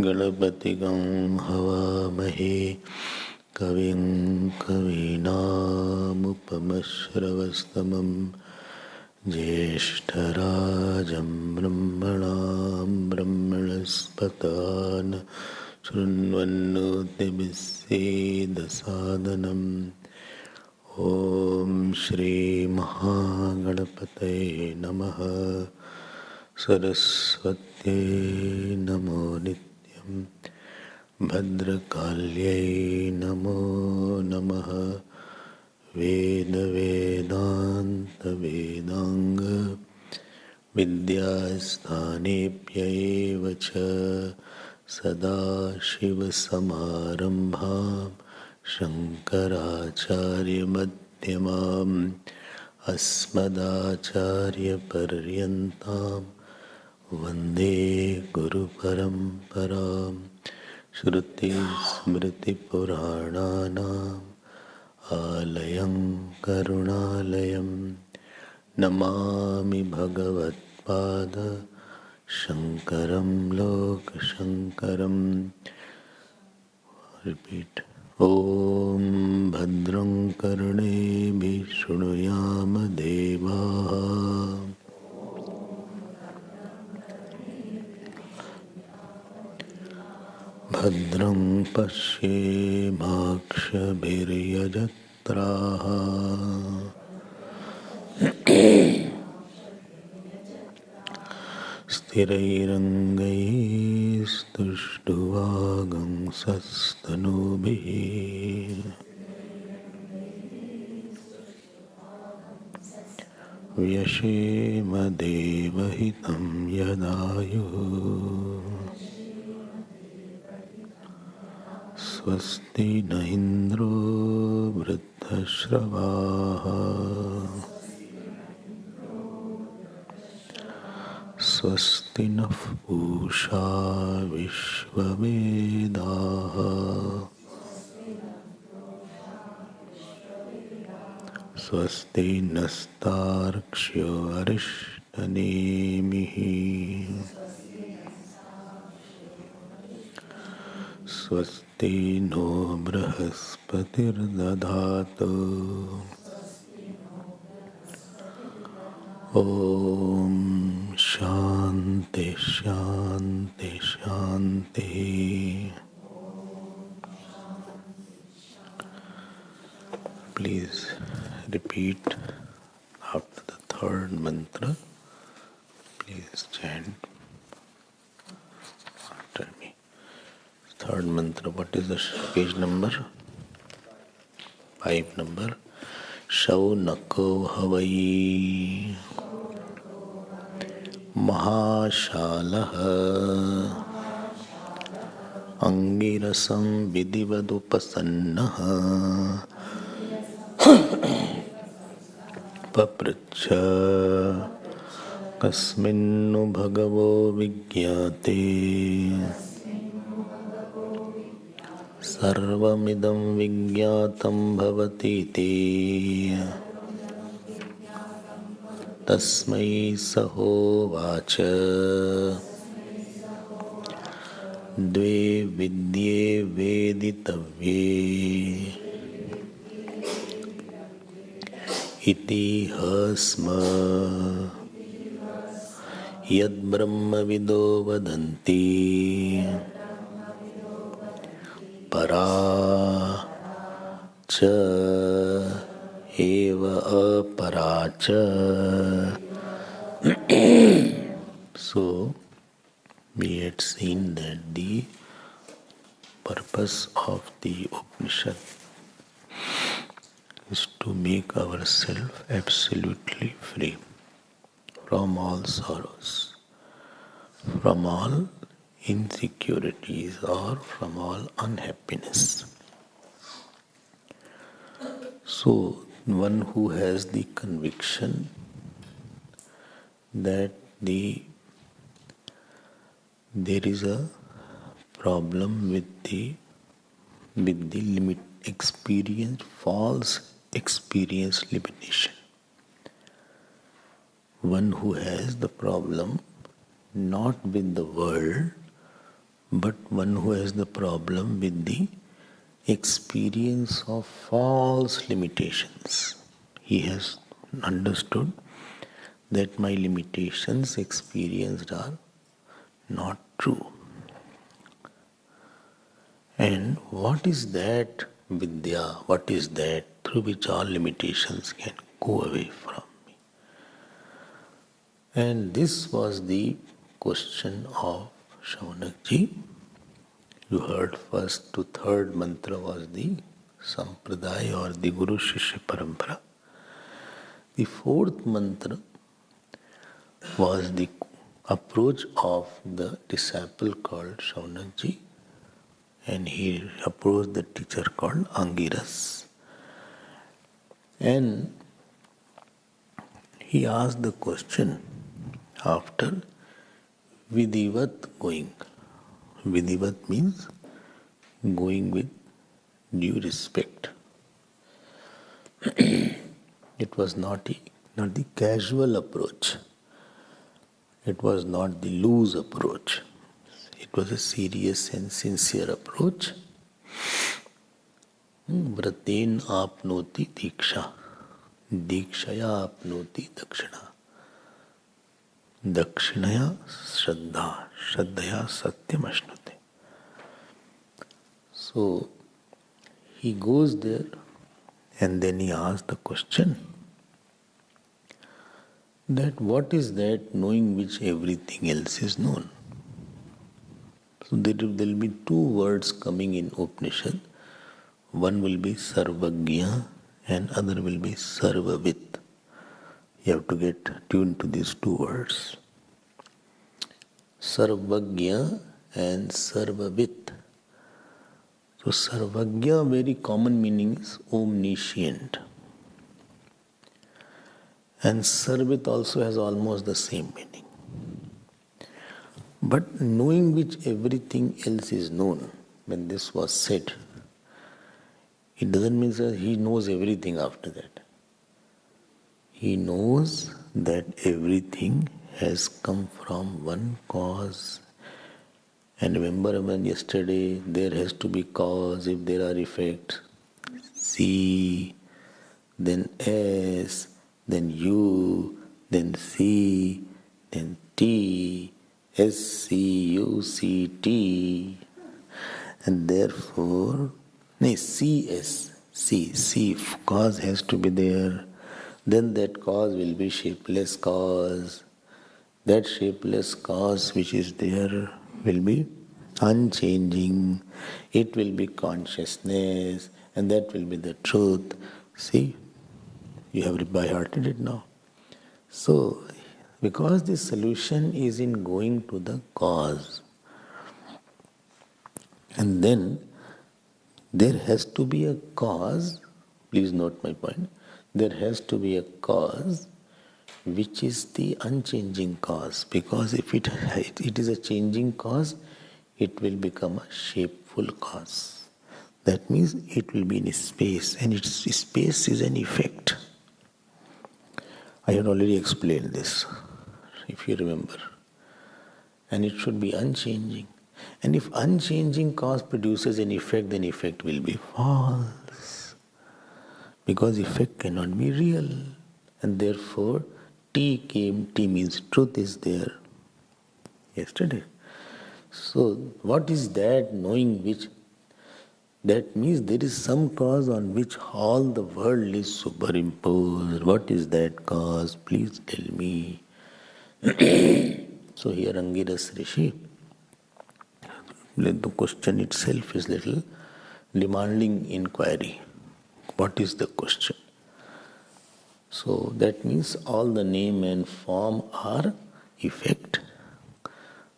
गणपतिगं हवामहे कविं कवीनामुपमश्रवस्तमं ज्येष्ठराजं ब्रह्मणां ब्रह्मणस्पतान् शृण्वन्नोतिभिस्सेदसादनम्। ॐ श्रीमहागणपतये नमः। सरस्वत्यै नमो नित्यं। भद्रकाल्यै नमो नमः। वेदवेदान्तवेदाङ्ग विद्यास्थानेभ्यैव च सदाशिवसमारम्भां शङ्कराचार्यमध्यमाम् अस्मदाचार्यपर्यन्तां वन्दे गुरुपरम्पराम्। श्रुतिस्मृतिपुराणानाम् आलयं करुणालयं नमामि भगवत्पाद शङ्करं लोकशङ्करम्। रिपीट। ॐ भद्रं कर्णेभिः शृणुयाम देवाः। भद्रं पश्येमाक्षभिर्यजत्राः। स्थिरैरङ्गैस्तुष्टुवागुंसस्तनूभिः व्यशेम देवहितं यदायुः। स्वस्ति न इन्द्रो वृद्धश्रवाः स्वस्ति नः पूषा विश्ववेदाः। स्वस्ति नस्तार्क्ष्यो अरिष्टनेमिः। स्वस्ति नो बृहस्पतिर्दधातु। ॐ शान्ति शान्ति शान्तिः। Please repeat after the third mantra. Please chant after me. Third mantra. What is the page number? 5 number. Shaunako Havai Mahashalaha Angirasam Vidivadupasannaha Papracha Kasminnu Bhagavo Vigyate Sarvamidam Vigyatam Bhavatiti Tasmai Sahovacha Dve Vidye Veditavye Iti Hasma Yad Brahma Vido Vadanti Para Cha Eva Aparacha. So, we had seen that the purpose of the Upanishad is to make ourselves absolutely free from all sorrows, from all insecurities, or from all unhappiness. So, one who has the conviction that there is a problem with the limit experience, false experience limitation. One who has the problem not with the world, but one who has the problem with the experience of false limitations. He has understood that my limitations experienced are not true. And what is that vidya? What is that through which all limitations can go away from me? And this was the question of Shaunakji. You heard first to third mantra was the Sampradaya or the Guru Shishya Parampara. The fourth mantra was the approach of the disciple called Shaunakji, and he approached the teacher called Angiras. And he asked the question after Vidivat going. Vidivat means going with due respect. It was not the casual approach. It was not the loose approach. It was a serious and sincere approach. Vraten apnoti diksha. Dikshaya apnoti dakshina. Dakshinaya shraddha. Shraddhaya satyam ashnute. So, he goes there and then he asks the question that what is that knowing which everything else is known? So there will be two words coming in Upanishad. One will be Sarvagya and other will be Sarvavit. You have to get tuned to these two words. Sarvagya and Sarvavit. So Sarvagya, very common meaning is omniscient. And Sarvit also has almost the same meaning. But knowing which everything else is known, when this was said, it doesn't mean that he knows everything after that. He knows that everything has come from one cause. And remember when yesterday there has to be cause if there are effects. C, then S, then U, then C, then T, S, C, U, C, T. And therefore, C, cause has to be there. Then that cause will be shapeless cause. That shapeless cause which is there will be unchanging. It will be consciousness, and that will be the truth. See, you have by-hearted it now. So, because the solution is in going to the cause, and then there has to be a cause, please note my point, there has to be a cause which is the unchanging cause, because if it is a changing cause, it will become a shapeful cause. That means it will be in space, and its space is an effect. I had already explained this, if you remember. And it should be unchanging. And if unchanging cause produces an effect, then effect will be false. Because effect cannot be real. And therefore, T came, T means truth is there. Yesterday. So, what is that knowing which? That means there is some cause on which all the world is superimposed. What is that cause? Please tell me. So here Angiras Rishi The question itself is little demanding inquiry. What is the question? So that means all the name and form are effect.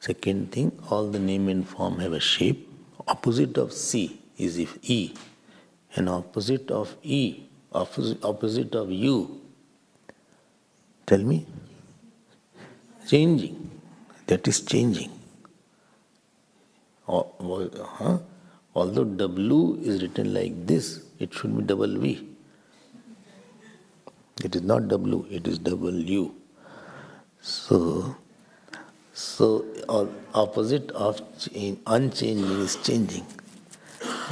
Second thing, all the name and form have a shape. Opposite of C is if E, and opposite of E, opposite of U. Tell me? Changing. That is changing. Although W is written like this, it should be double V. It is not W, it is W. So opposite of unchanging is changing,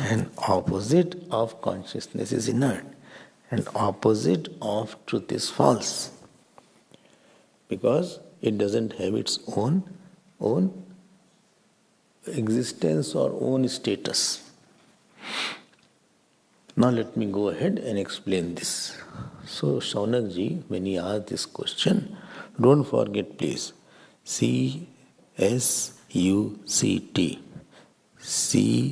and opposite of consciousness is inert, and opposite of truth is false, because it doesn't have its own existence or own status. Now let me go ahead and explain this. So Shaunakji, when he asked this question, don't forget please, C-S-U-C-T. C-S-U-C-T.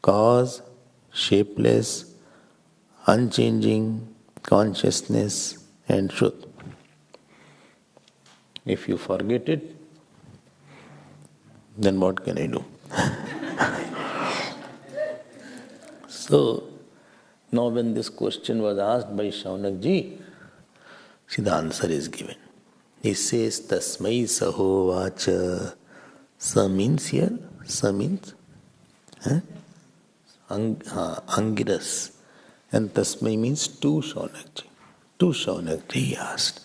Cause, shapeless, unchanging, consciousness and truth. If you forget it, then what can I do? So, now when this question was asked by Shaunakji, see the answer is given. He says, Tasmai saho vacha. Sa means here, sa means Angiras. And Tasmai means to Shaunakji. To Shaunakji he asked.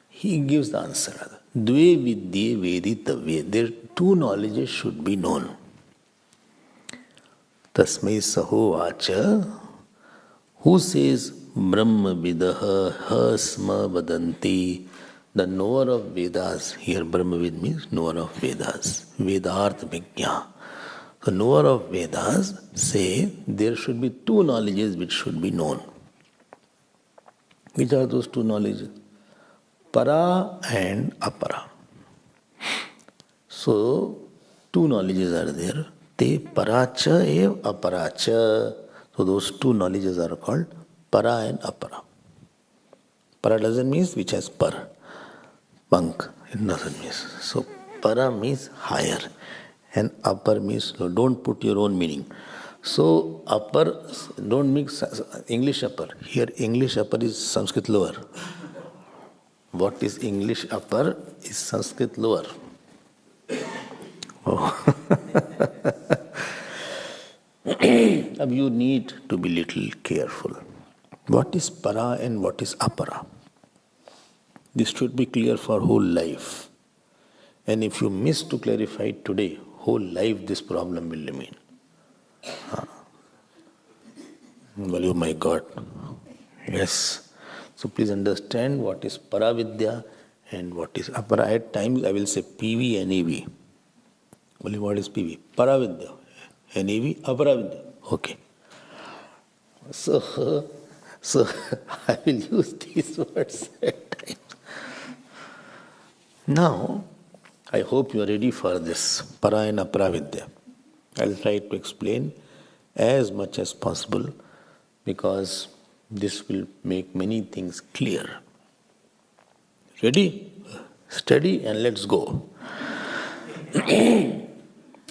He gives the answer. Dve vidye veditavye. Their two knowledges should be known. Tasmai saho vacha. Who says Brahma vidaha hasma vadanti? The knower of Vedas. Here Brahmavid means knower of Vedas. Vedarth Vigya. The knower of Vedas say there should be two knowledges which should be known. Which are those two knowledges? Para and apara. So, two knowledges are there. Te paracha ev aparacha. So those two knowledges are called para and apara. Para doesn't mean which has par. Punk. It doesn't mean. So para means higher. And upper means low. Don't put your own meaning. So upper, don't mix English upper. Here English upper is Sanskrit lower. What is English upper is Sanskrit lower. Oh. Now you need to be little careful. What is para and what is apara? This should be clear for whole life. And if you miss to clarify today, whole life this problem will remain. Well, oh my God. Yes. So please understand what is paravidya and what is apara. At times I will say PV and AV. Only what is PV? Paravidya. And AV, aparavidya. Okay. So I will use these words at times. Now, I hope you are ready for this para and aparavidya. I will try to explain as much as possible because this will make many things clear. Ready? Steady and let's go.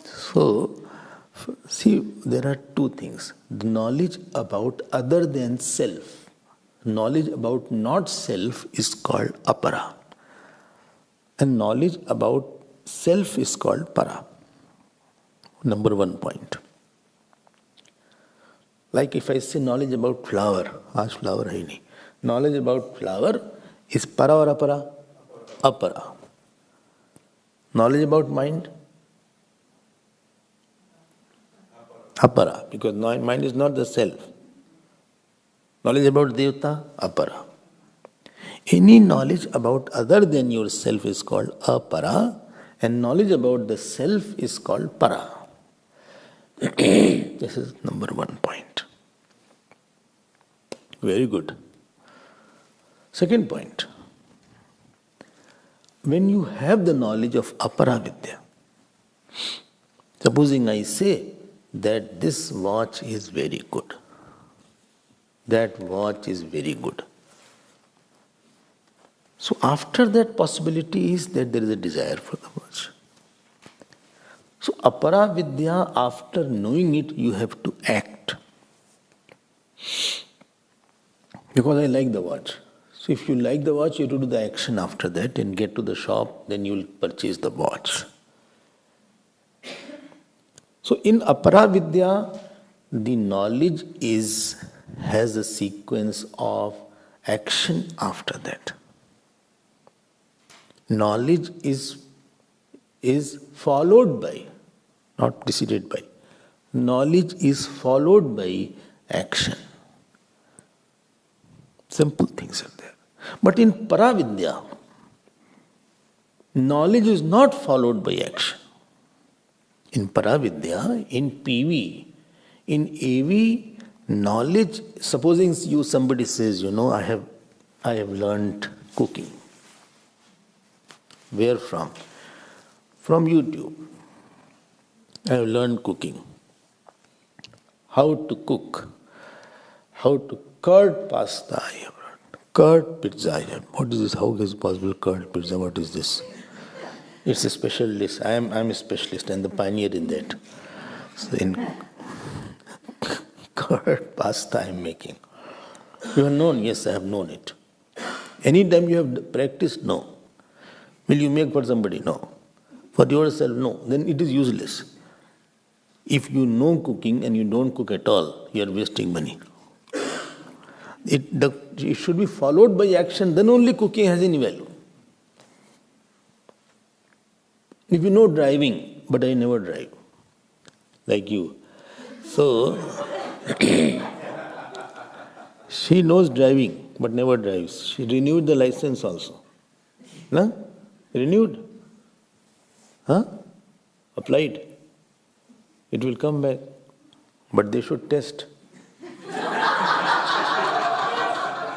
So, see, there are two things. The knowledge about other than self. Knowledge about not self is called apara. And knowledge about self is called para. Number 1 point. Like if I say knowledge about flower, aaj flower hai nahi. Knowledge about flower is para or apara? Apara. Knowledge about mind? Apara, because mind is not the self. Knowledge about Devta? Apara. Any knowledge about other than yourself is called apara, and knowledge about the self is called para. This is number 1 point. Very good. Second point. when you have the knowledge of aparavidya, supposing I say that this watch is very good, that watch is very good. So after that possibility is that there is a desire for the watch. So aparavidya, after knowing it, you have to act. Because I like the watch. So if you like the watch, you have to do the action after that and get to the shop, then you will purchase the watch. So in aparavidya, the knowledge has a sequence of action after that. Knowledge is followed by, not preceded by. Knowledge is followed by action. Simple things are there. But in paravidya, knowledge is not followed by action. In paravidya, in PV, in AV, knowledge, supposing somebody says, I have learned cooking. Where from? From YouTube. I have learned cooking. How to cook. How to curd pasta I have learned. Curd pizza I have learned. What is this? How is it possible curd pizza? What is this? It's a special dish. I'm a specialist and the pioneer in that. So in curd pasta I am making. You have known? Yes, I have known it. Anytime you have practiced? No. Will you make for somebody? No. For yourself? No. Then it is useless. If you know cooking and you don't cook at all, you are wasting money. It should be followed by action, then only cooking has any value. If you know driving, but I never drive, like you. So, she knows driving, but never drives. She renewed the license also. No? Renewed? Huh? Applied. It will come back. But they should test.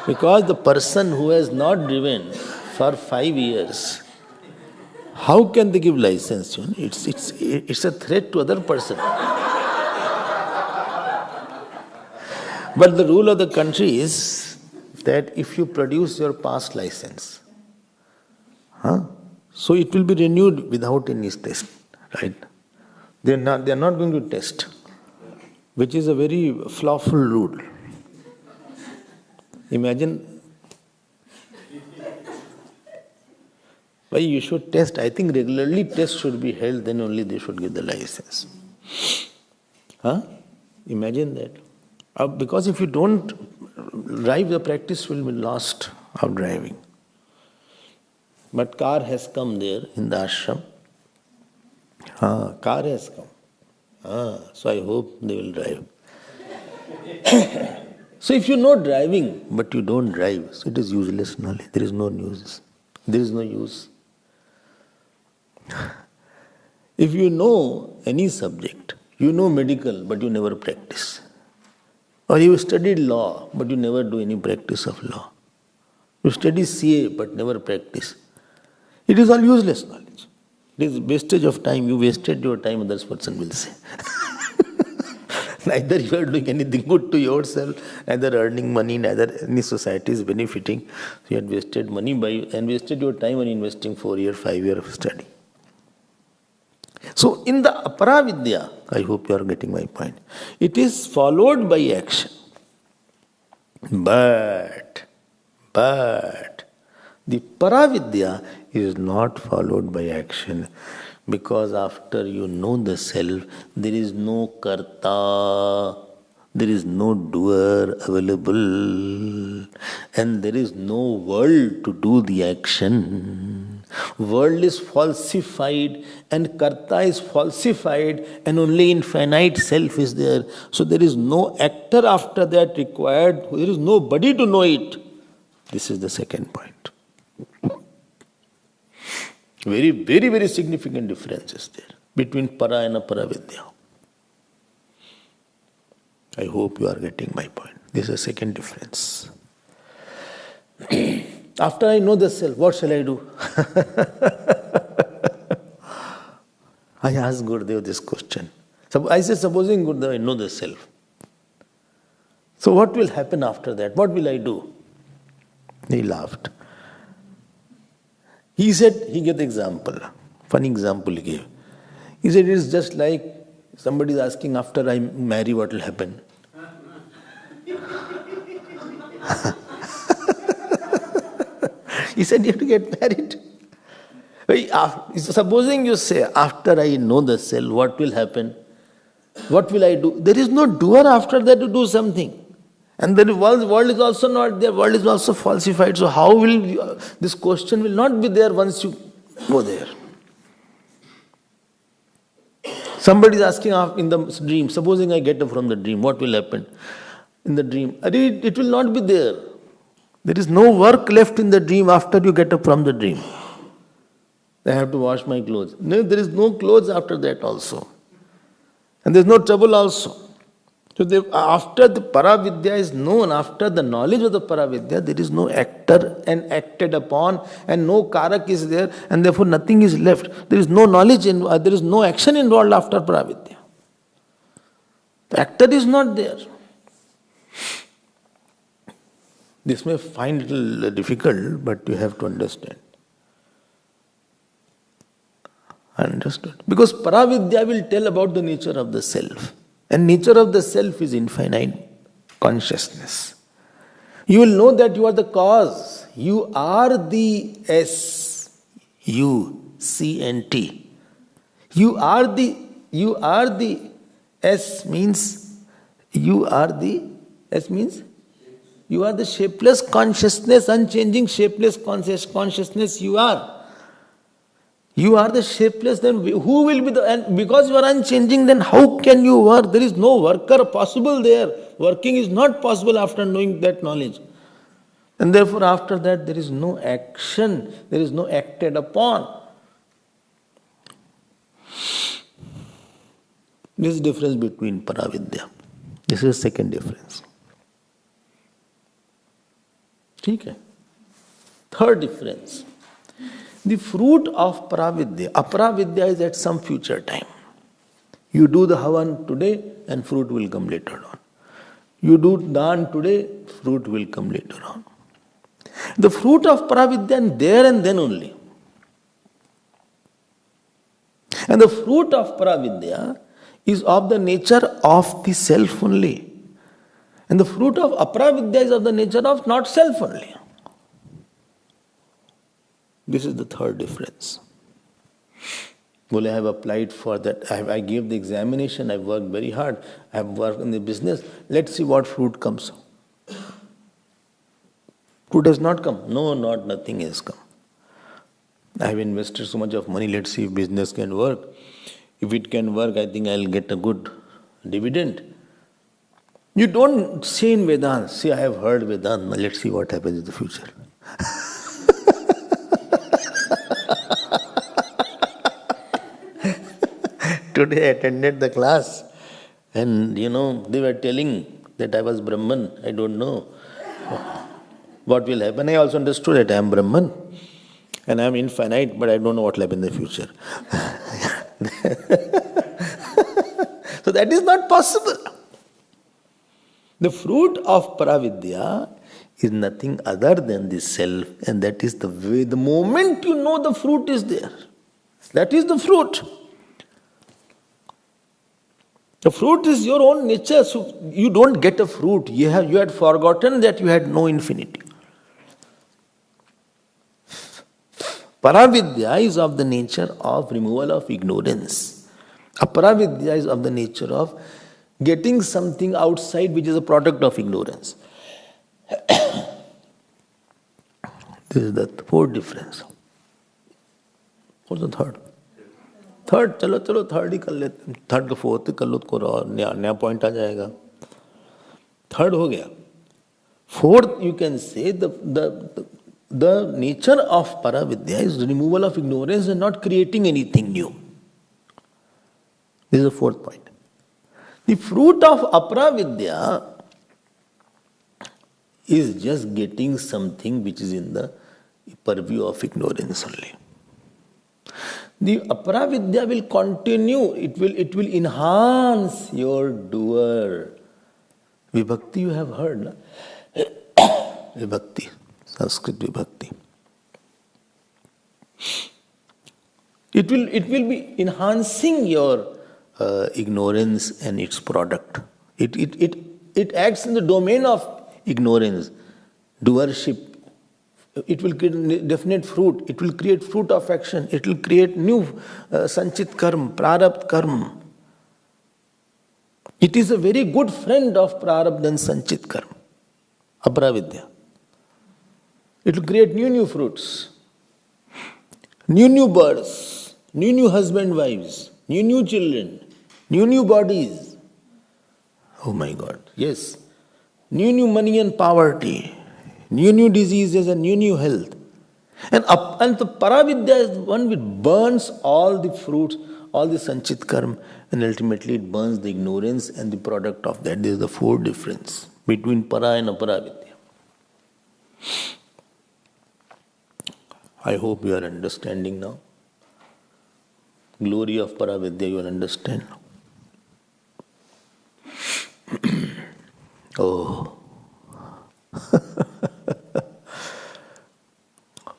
Because the person who has not driven for 5 years, how can they give license? It's a threat to other person. But the rule of the country is that if you produce your past license, so it will be renewed without any test, right? They are not going to test, which is a very flawful rule. Imagine why you should test. I think regularly tests should be held, then only they should give the license. Imagine that. Because if you don't drive, the practice will be lost of driving. But car has come there in the ashram. Car has come. So I hope they will drive. So if you know driving, but you don't drive, so it is useless knowledge. There is no use. There is no use. If you know any subject, you know medical, but you never practice. Or you studied law, but you never do any practice of law. You study CA, but never practice. It is all useless knowledge. It is wastage of time. You wasted your time, other person will say. Neither you are doing anything good to yourself, neither earning money, neither any society is benefiting. So you had wasted money and wasted your time on investing 4 years, 5 years of study. So in the aparavidya, I hope you are getting my point, it is followed by action. But the paravidya is not followed by action, because after you know the self, there is no karta, there is no doer available, and there is no world to do the action. World is falsified and karta is falsified, and only infinite self is there. So there is no actor after that required, there is nobody to know it. This is the second point. Very, very, very significant difference is there between para and aparavidya. I hope you are getting my point. This is the second difference. After I know the self, what shall I do? I asked Gurudev this question. So I said, supposing Gurudev, I know the self. So what will happen after that? What will I do? He laughed. He said, he gave the example, funny example he gave. He said, it is just like somebody is asking, after I marry, what will happen? He said, you have to get married. Supposing you say, after I know the self, what will happen? What will I do? There is no doer after that to do something. And the world is also not there, world is also falsified. So how will you, this question will not be there once you go there. Somebody is asking in the dream, supposing I get up from the dream, what will happen? In the dream, it will not be there. There is no work left in the dream after you get up from the dream. I have to wash my clothes. No, there is no clothes after that also. And there is no trouble also. So after the Paravidya is known, after the knowledge of the Paravidya, there is no actor and acted upon, and no karak is there, and therefore nothing is left. There is no knowledge, there is no action involved after Paravidya. The actor is not there. This may find it a little difficult, but you have to understand. Understood? Because Paravidya will tell about the nature of the self. And nature of the self is infinite consciousness. You will know that you are the cause. You are the S, U, C and T. You are the S means, you are the shapeless consciousness, unchanging shapeless consciousness you are. You are the shapeless, then who will be the, and because you are unchanging, then how can you work? There is no worker possible there. Working is not possible after knowing that knowledge. And therefore after that there is no action, there is no acted upon. This is the difference between Paravidya. This is the second difference. Okay. Third difference. The fruit of Paravidya. Aparavidya is at some future time. You do the Havan today and fruit will come later on. You do Dan today, fruit will come later on. The fruit of Paravidya is there and then only. And the fruit of Paravidya is of the nature of the self only. And the fruit of Aparavidya is of the nature of not self only. This is the third difference. Well, I have applied for that. I gave the examination. I worked very hard. I have worked in the business. Let's see what fruit comes. Fruit has not come. No, nothing has come. I have invested so much of money. Let's see if business can work. If it can work, I think I'll get a good dividend. You don't say in Vedanta, see, I have heard Vedanta. Let's see what happens in the future. Today I attended the class and they were telling that I was Brahman. I don't know what will happen. I also understood that I am Brahman and I am infinite, but I don't know what will happen in the future. So that is not possible. The fruit of Paravidya is nothing other than the self, and that is the way. The moment you know the fruit is there, that is the fruit. The fruit is your own nature, so you don't get a fruit. You had forgotten that you had no infinity. Paravidya is of the nature of removal of ignorance. Aparavidya is of the nature of getting something outside which is a product of ignorance. This is the fourth difference. What's the third? चलो third ही कर लेते, third का fourth कर लो, तो और नया point आ जाएगा. Third हो गया. Fourth, you can say the nature of Paravidya is removal of ignorance and not creating anything new. This is the fourth point. The fruit of Aparavidya is just getting something which is in the purview of ignorance only. The aparavidya will continue, it will enhance your doer. Vibhakti you have heard, na? Vibhakti, Sanskrit Vibhakti. It will be enhancing your ignorance and its product. It acts in the domain of ignorance, doership. It will create definite fruit. It will create fruit of action. It will create new sanchit karma, prarabdha karma. It is a very good friend of prarabdha and sanchit karma, aparavidya. It will create new fruits, new births, new husband wives, new children, new bodies. Oh my God, yes. New money and poverty, new diseases and new health. And the paravidya is the one which burns all the fruits, all the sanchit karma, and ultimately it burns the ignorance and the product of that. There is the fourth difference between para and aparavidya. I hope you are understanding now. Glory of paravidya you will understand. Oh.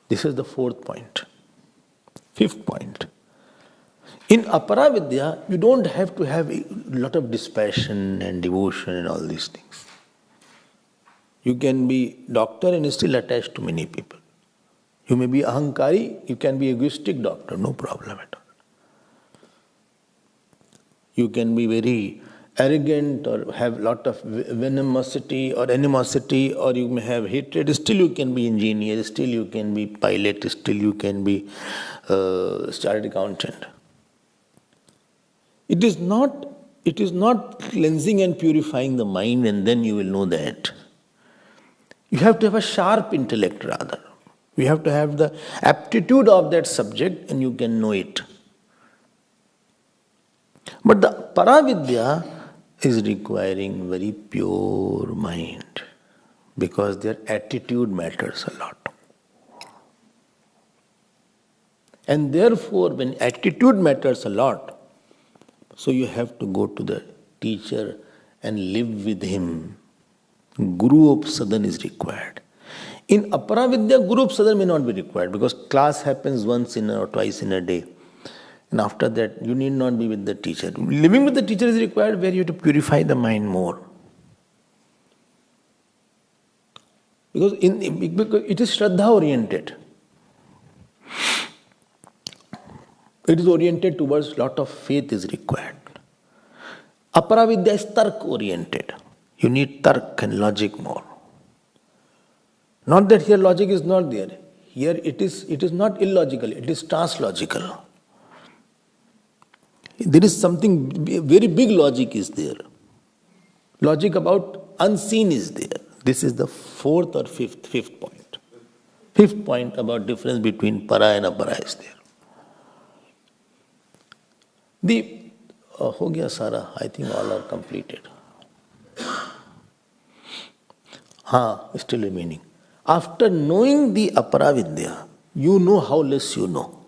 This is the fourth point. Fifth point. In aparavidya, you don't have to have a lot of dispassion and devotion and all these things. You can be doctor and still attached to many people. You may be ahankari, you can be egoistic doctor, no problem at all. You can be very arrogant or have lot of venomosity or animosity, or you may have hatred, still you can be engineer, still you can be pilot, still you can be chartered accountant. It is not cleansing and purifying the mind and then you will know that. You have to have a sharp intellect rather. You have to have the aptitude of that subject and you can know it. But the paravidya is requiring very pure mind because their attitude matters a lot. And therefore, when attitude matters a lot, so you have to go to the teacher and live with him. Guru Upsadan is required. In aparavidya, Guru Upsadan may not be required because class happens once or twice in a day. And after that, you need not be with the teacher. Living with the teacher is required where you have to purify the mind more. Because it is Shraddha oriented. It is oriented towards lot of faith is required. Aparavidya is Tark oriented. You need Tark and logic more. Not that here logic is not there. Here it is not illogical, it is translogical. There is something, very big logic is there. Logic about unseen is there. This is the fourth or fifth point. Fifth point about difference between para and apara is there. Ho gaya sara, I think all are completed. Still remaining. After knowing the aparavidya, you know how less you know.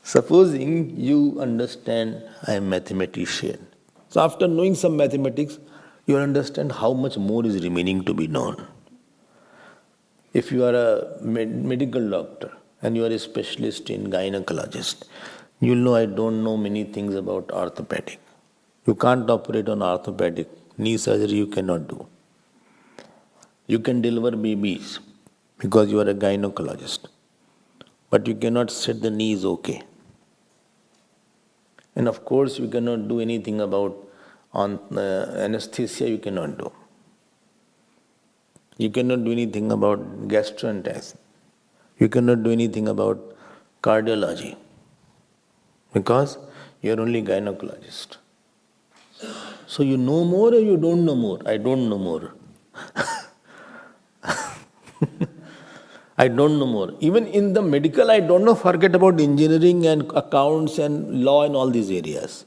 Supposing you understand I am mathematician. So after knowing some mathematics, you understand how much more is remaining to be known. If you are a medical doctor and you are a specialist in gynecologist, you will know I don't know many things about orthopedic. You can't operate on orthopedic. Knee surgery you cannot do. You can deliver babies because you are a gynecologist. But you cannot set the knees okay. And of course you cannot do anything about anesthesia, you cannot do. You cannot do anything about gastrointestinal. You cannot do anything about cardiology because you are only gynecologist. So you know more or you don't know more? I don't know more. I don't know more. Even in the medical, I don't know, forget about engineering and accounts and law and all these areas.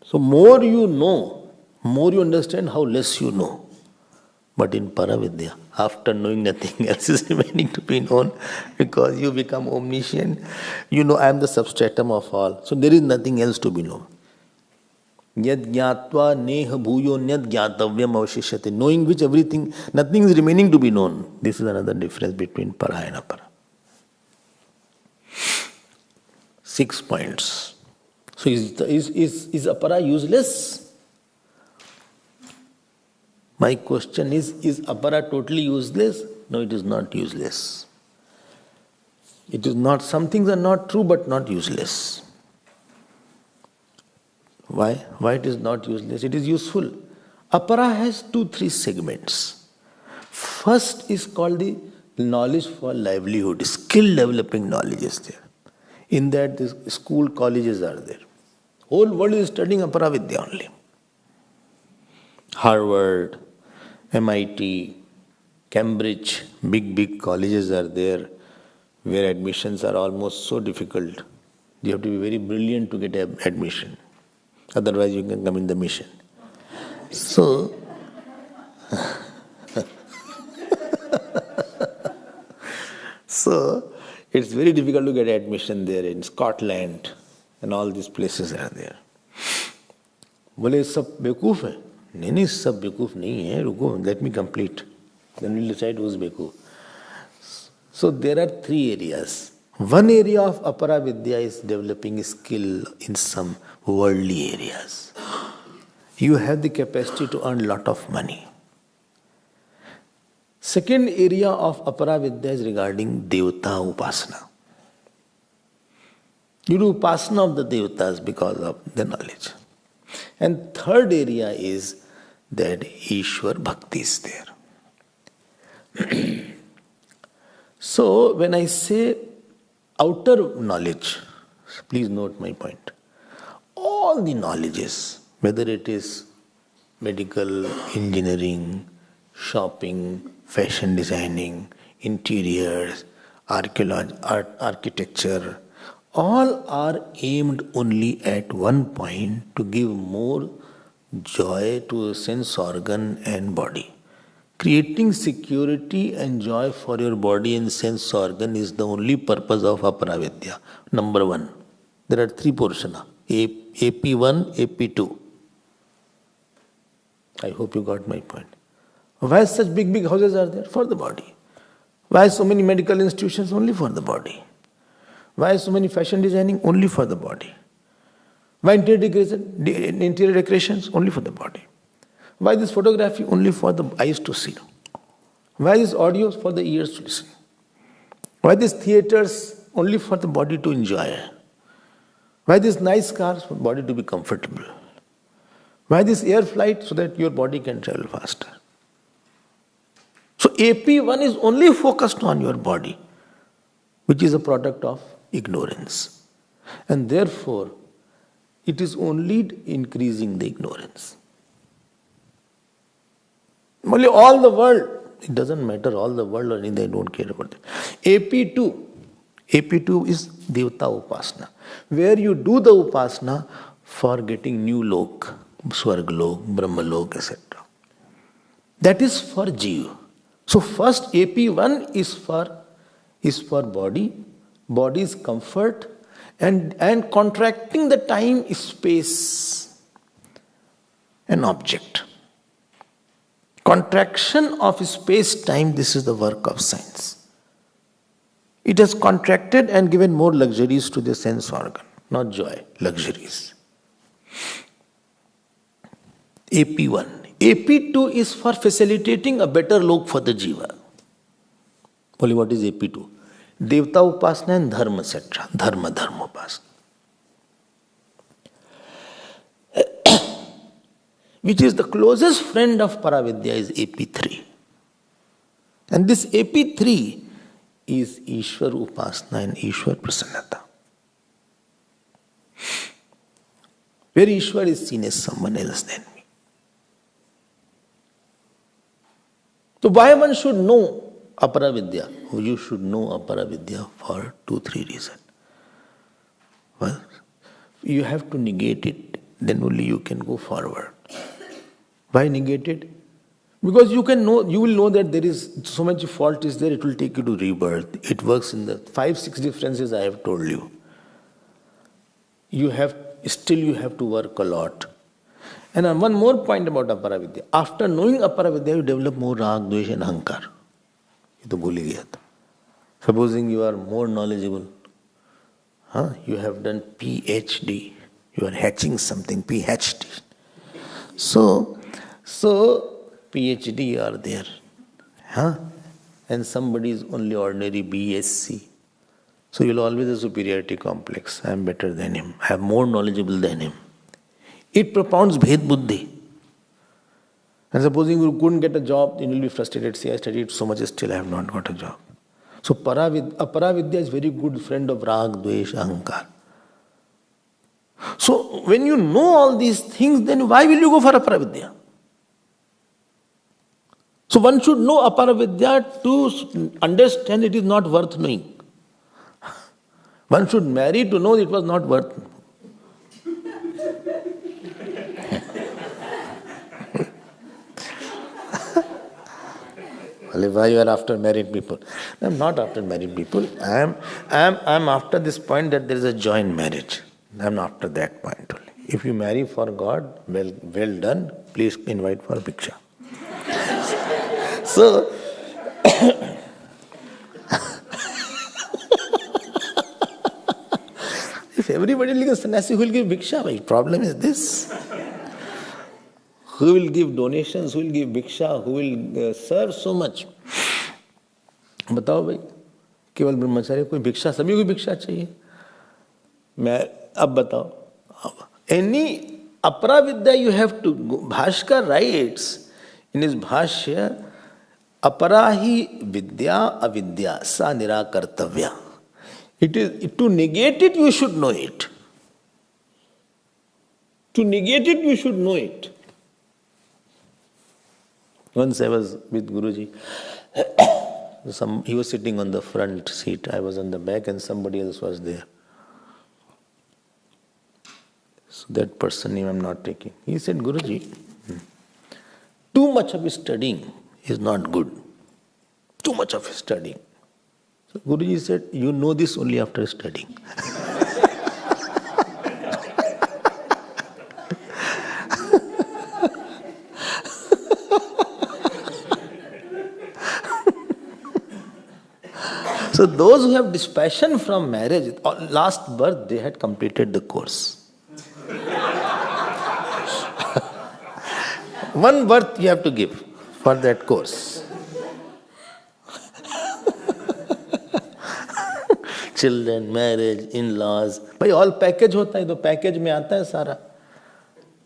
So more you know, More you understand, how less you know. But in Paravidya, after knowing nothing else is remaining to be known, because you become omniscient, you know I am the substratum of all. So there is nothing else to be known. Yad jnatva neha bhuyo nyad jnatavyam avashishyate. Knowing which everything, nothing is remaining to be known. This is another difference between para and apara. 6 points. So is apara useless? My question is apara totally useless? No, it is not useless. It is not, some things are not true but not useless. Why? Why it is not useless? It is useful. Apara has 2-3 segments. First is called the knowledge for livelihood, skill developing knowledge is there. In that the school colleges are there. Whole world is studying apara vidya only. Harvard, MIT, Cambridge, big colleges are there where admissions are almost so difficult. You have to be very brilliant to get admission. Otherwise you can come in the mission. So, it's very difficult to get admission there in Scotland and all these places are there. बोले सब बेवकूफ़ है? नहीं सब बेवकूफ़ नहीं है, रुको, let me complete. Then we'll decide who's बेवकूफ़. So there are 3 areas. One area of apara vidya is developing skill in some worldly areas. You have the capacity to earn lot of money. Second area of apara vidya is regarding devata upasana. You do upasana of the devatas because of the knowledge. And third area is that Ishwar Bhakti is there. So when I say outer knowledge, please note my point. All the knowledges, whether it is medical, engineering, shopping, fashion designing, interiors, archaeology, architecture, all are aimed only at one point, to give more joy to a sense organ and body. Creating security and joy for your body and sense organ is the only purpose of apara vidya. Number 1. There are 3 portions. AP1, AP2. I hope you got my point. Why such big houses are there? For the body. Why so many medical institutions? Only for the body. Why so many fashion designing? Only for the body. Why interior decorations? Only for the body. Why this photography? Only for the eyes to see. Why this audio? For the ears to listen. Why these theaters? Only for the body to enjoy. Why these nice cars? For the body to be comfortable. Why this air flight? So that your body can travel faster. So AP1 is only focused on your body, which is a product of ignorance. And therefore, it is only increasing the ignorance. Only all the world, it doesn't matter all the world or anything, I don't care about that. AP2 is Devata Upasana, where you do the Upasana for getting new lok, Swargalok, Brahmalok, etc. That is for Jeev. So first AP1 is for body's comfort and contracting the time, space, and object. Contraction of space-time, this is the work of science. It has contracted and given more luxuries to the sense organ, not joy, luxuries. AP1. AP2 is for facilitating a better lok for the jiva. Only what is AP2? Devata Upasana and Dharma, etc. Dharma Upasana. Which is the closest friend of Paravidya is AP3. And this AP3 is Ishwar Upasana and Ishwar Prasannata. Where Ishwar is seen as someone else than me. So why one should know Aparavidya? You should know Aparavidya for 2-3 reasons. Well, you have to negate it, then only you can go forward. Why negate it? Because you will know that there is so much fault is there, it will take you to rebirth. It works in the 5-6 differences I have told you. You have to work a lot. And one more point about Aparavidya. After knowing Aparavidya, you develop more Rag, Dvesh and Ahankar. ये तो भूल ही गया था. Supposing you are more knowledgeable, you have done PhD, you are hatching something, PhD. So PhD are there, and somebody is only ordinary BSc. So you'll always have superiority complex. I am better than him. I am more knowledgeable than him. It propounds Bhed Buddhi. And supposing you couldn't get a job, you will be frustrated. See, I studied so much, still I have not got a job. So Aparavidya is very good friend of Rag, Dvesh, Ahankar. So when you know all these things, then why will you go for Aparavidya? So one should know Aparavidya to understand it is not worth knowing. One should marry to know it was not worth. Why you are after married people? I am not after married people. I am after this point that there is a joint marriage. I am after that point only. If you marry for God, well done. Please invite for Bhiksha. So, if everybody will give sannyasi, who will give Bhiksha? My problem is this. Who will give donations, who will give Bhiksha, who will serve so much? बताओ भाई, केवल ब्रह्मचारी कोई भिक्षा, सभी को भिक्षा चाहिए. मैं अब बताओ, any Aparavidya you have to go. Bhashkar writes in his Bhashya, Aparahi vidya avidya sa nirakartavya. It is to negate it, you should know it. To negate it, you should know it. Once I was with Guruji. He was sitting on the front seat, I was on the back, and somebody else was there. So that person name I am not taking. He said, Guruji, too much of studying is not good. Too much of studying. So Guruji said, you know this only after studying. So those who have dispassion from marriage, last birth they had completed the course. One birth you have to give for that course. Children, marriage, in-laws. Bhai, all package hota hai, to package mein aata hai sara.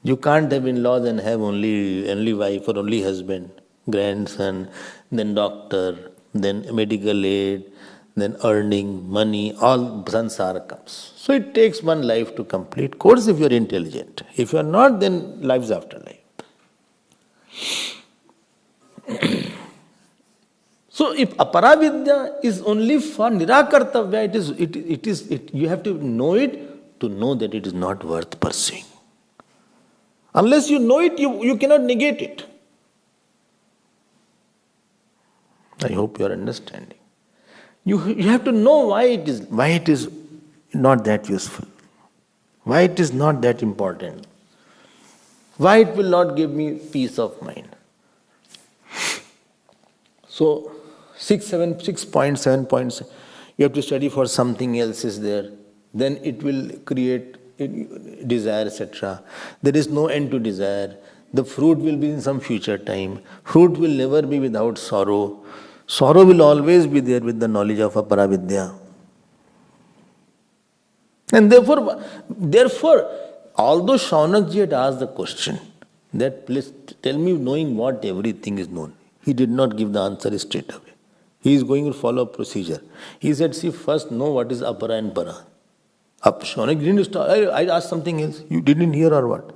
You can't have in-laws and have only wife or only husband, grandson, then doctor, then medical aid, then earning money, all sansara comes. So it takes one life to complete course if you are intelligent. If you are not, then lives after life. So if Aparavidya is only for Nirakartavya, you have to know it to know that it is not worth pursuing. Unless you know it, you cannot negate it. I hope you are understanding. You have to know why it is not that useful, why it is not that important, why it will not give me peace of mind. So 6.7 points, you have to study for something else is there, then it will create desire, etc. There is no end to desire. The fruit will be in some future time. Fruit will never be without sorrow. Sorrow will always be there with the knowledge of Aparavidya. And therefore, although Shaunakji had asked the question, that please tell me knowing what everything is known, he did not give the answer straight away. He is going to follow a procedure. He said, see, first know what is Apara and Para. Shaunakji didn't start. I asked something else. You didn't hear or what?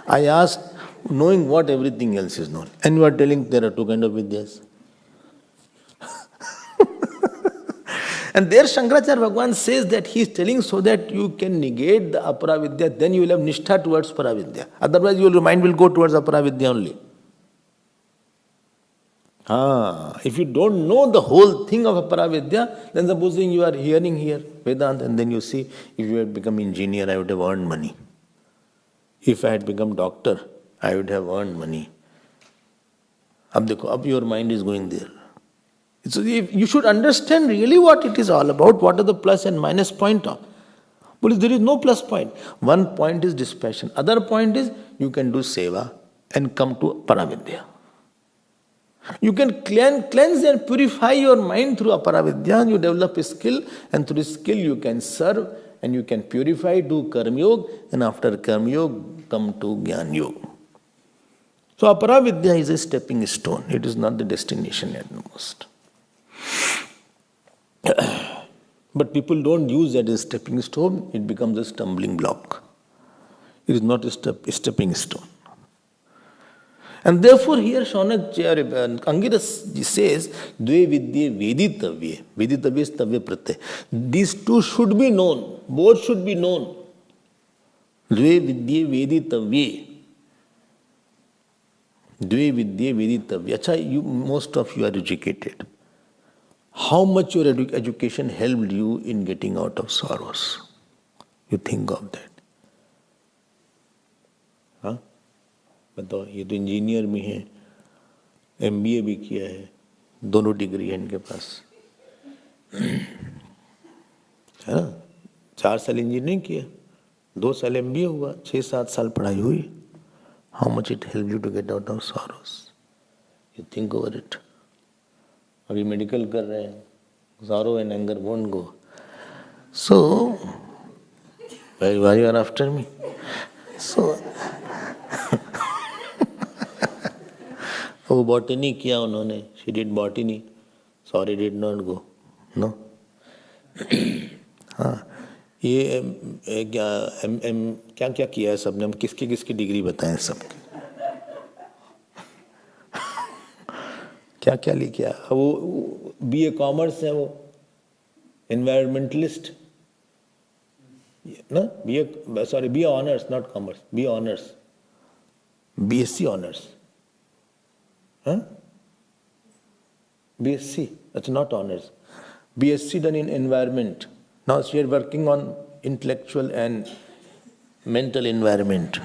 I asked, knowing what everything else is known. And you are telling there are two kinds of vidyas. And there Shankaracharya Bhagavan says that he is telling so that you can negate the aparavidya, then you will have nishtha towards paravidya. Otherwise your mind will go towards aparavidya only. If you don't know the whole thing of aparavidya, then supposing you are hearing here Vedanta and then you see, if you had become engineer, I would have earned money. If I had become doctor, I would have earned money. Ab your mind is going there. So you should understand really what it is all about, what are the plus and minus point of. But there is no plus point. One point is dispassion. Other point is you can do seva and come to paravidya. You can cleanse and purify your mind through aparavidya, and you develop a skill, and through skill you can serve, and you can purify, do karma yoga, and after karma yoga come to jnana yoga. So aparavidya is a stepping stone. It is not the destination at the most. But people don't use that as a stepping stone, it becomes a stumbling block. It is not a stepping stone. And therefore here Angiras says, Dve vidye veditavye. Veditavye is tavya pratyay. These two should be known. Both should be known. Dve vidye veditavye. Dve vidye veditavye. Acha, most of you are educated. How much your education helped you in getting out of sorrows? You think of that. बताओ, ये तो engineer भी हैं, MBA भी किया है, दोनों degree है इनके पास, है ना? 4 साल इंजीनियरिंग किया, 2 साल MBA हुआ, 6-7 साल पढ़ाई हुई. How much it helped you to get out of sorrows? You think over it. अभी मेडिकल कर रहे हैं, sorrow and anger won't go. So, why you are after me? So, वो बॉटनी किया उन्होंने, she did botany, sorry did not go, no. हाँ, ये क्या क्या किया है सबने, हम किसकी किसकी डिग्री बताएं सबके, क्या क्या लिखा है. वो BA कॉमर्स है, वो एनवायरमेंटलिस्ट ना, BA honours, not commerce, BA honours, BSc honours. BSc, that's not honors. BSc done in environment. Now she is working on intellectual and mental environment.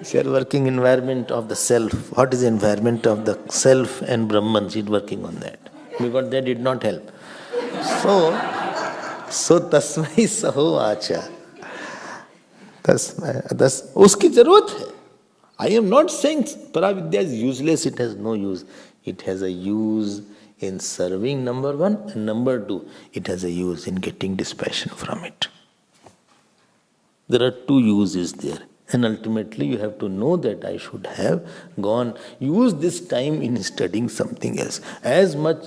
She is working environment of the self. What is the environment of the self and Brahman? She is working on that. Because that did not help. So tasmai saho acha. उसकी जरूरत है. I am not saying paravidya is useless, it has no use. It has a use in serving, number one, and number two, it has a use in getting dispassion from it. There are 2 uses there. And ultimately you have to know that I should have used this time in studying something else. As much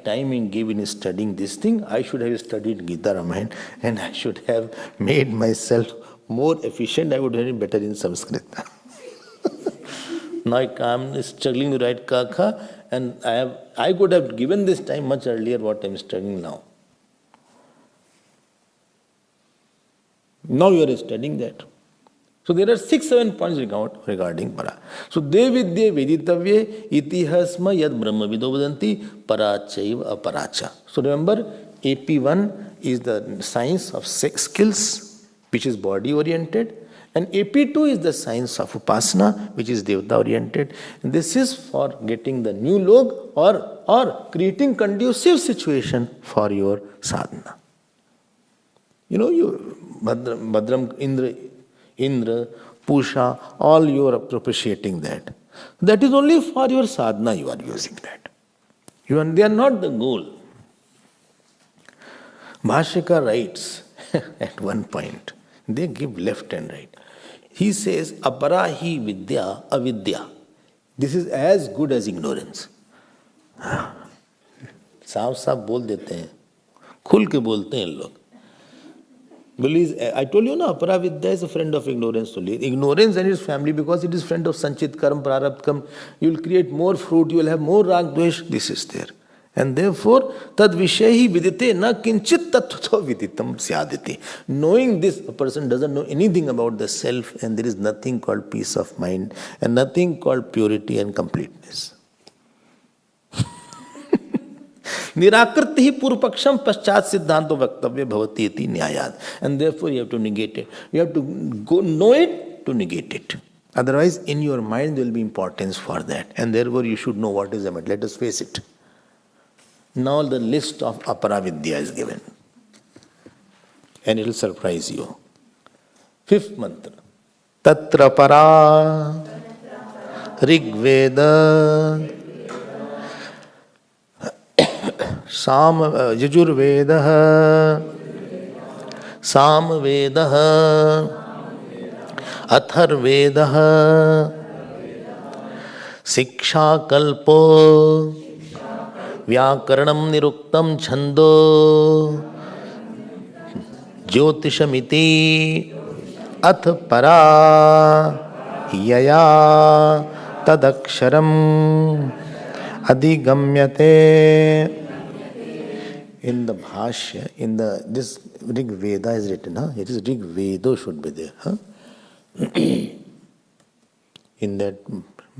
time I gave in studying this thing, I should have studied Gita Ramayana, and I should have made myself more efficient. I would have been better in Sanskrit. Now I am struggling to write Kakha, and I could have given this time much earlier what I am studying now. Now you are studying that. So there are 6-7 points regarding para. So devidye veditavye itihasma yad brahma vido vadanti parachaiva aparacha. So remember, AP1 is the science of 6 skills, which is body oriented, and AP2 is the science of upasana, which is devata oriented. And this is for getting the new log or creating conducive situation for your sadhana. You know, Bhadram, Indra, Pusha, all you are appreciating that. That is only for your sadhana you are using that. They are not the goal. Bhashika writes at one point, they give left and right. He says, aparahi vidya avidya. This is as good as ignorance. साफ साफ बोल देते हैं, खुल के बोलते हैं लोग. Please, I told you, no, Aparavidya is a friend of ignorance only. Ignorance and its family, because it is friend of Sanchit Karm, Prarabdha Karm, you will create more fruit, you will have more Rag Dvesh, this is there. And therefore, tad vishahi vidite na kinchit tattvato viditam syaditi. Knowing this, a person doesn't know anything about the self, and there is nothing called peace of mind, and nothing called purity and completeness. निराकृत ही पूर्व पक्षम पश्चात सिद्धांतो वक्तव्य भवति इति न्यायाद. And therefore you have to negate it. You have to go know it to negate it. Otherwise, in your mind there will be importance for that, and therefore you should know what is the matter. Let us face it. Now the list of Aparavidya is given, and it will surprise you. Fifth mantra. Tatra para Rigveda Sam Yajurvedah Samvedah Atharvedah Siksha Kalpo Vyakaranam Niruktam Chando Jyotishamiti Ath Para Yaya Tadaksharam Adhigamyate. In the Bhashya, this Rig Veda is written, huh? It is Rig Vedo should be there, huh? In that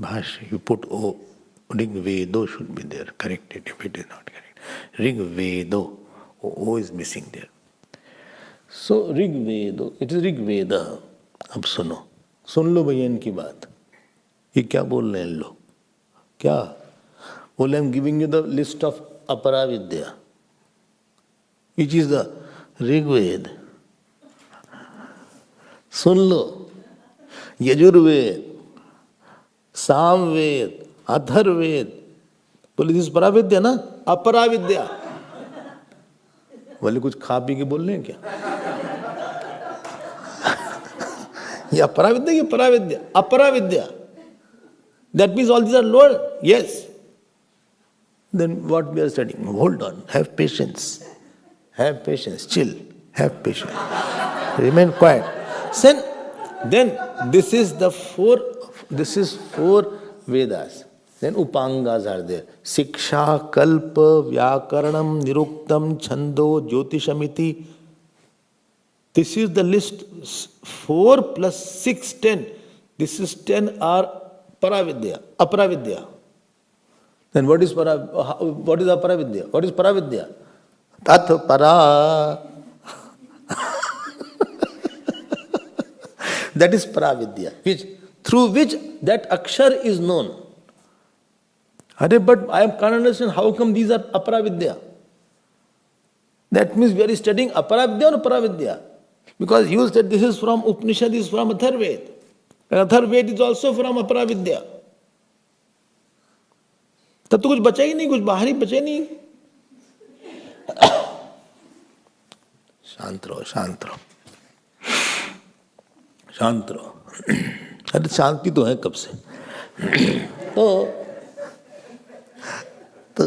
Bhashya, you put O, Rig Vedo should be there. Correct it if it is not correct. Rig Vedo, O is missing there. So Rig Vedo, it is Rig Veda. अब सुन लो भैया इनकी बात. ये क्या बोल रहे हैं लोग? क्या बोले? I am giving you the list of Aparavidya, which is the Rigved. सुन लो. यजुर्वेद, सामवेद, अथर्ववेद. बोले दिस पराविद्या ना? अपराविद्या. बोले कुछ खा पी के बोल रहे हैं क्या? ये अपराविद्या ये paravidya? अपराविद्या. That means all these are lower? Yes. Then what we are studying? Hold on. Have patience. Have patience. Chill. Have patience. Remain quiet. Then this is four Vedas. Then Upangas are there. Siksha, Kalpa, Vyakaranam, Niruktam, Chando, Jyotishamiti. This is the list. 4 plus 6, 10. This is 10 are Paravidya, Aparavidya. Then what is Aparavidya? What is Paravidya? Tat para. That is Paravidya, through which that akshar is known. But I can't understand how come these are Aparavidya. That means we are studying Aparavidya or Paravidya. Because you said this is from Upanishad, this is from Atharved. And Atharved is also from Aparavidya. तब तो कुछ बचा ही नहीं, कुछ बाहर ही बचे नहीं. शांत रहो, शांत रहो, शांत रहो. अरे शांति तो है कब से. तो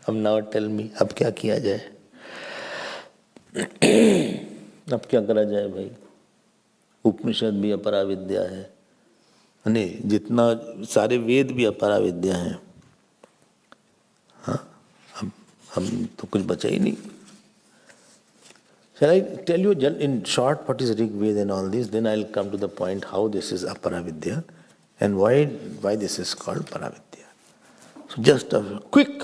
अब नाउ टेल मी, अब क्या किया जाए? अब क्या करा जाए भाई? उपनिषद भी अपराविद्या है, नहीं जितना सारे वेद भी अपराविद्या हैं. हाँ, हम तो कुछ बचा ही नहीं. Shall I tell you in short what is Rig Veda and all this? Then I'll come to the point how this is Aparavidya and why this is called Paravidya. So just a quick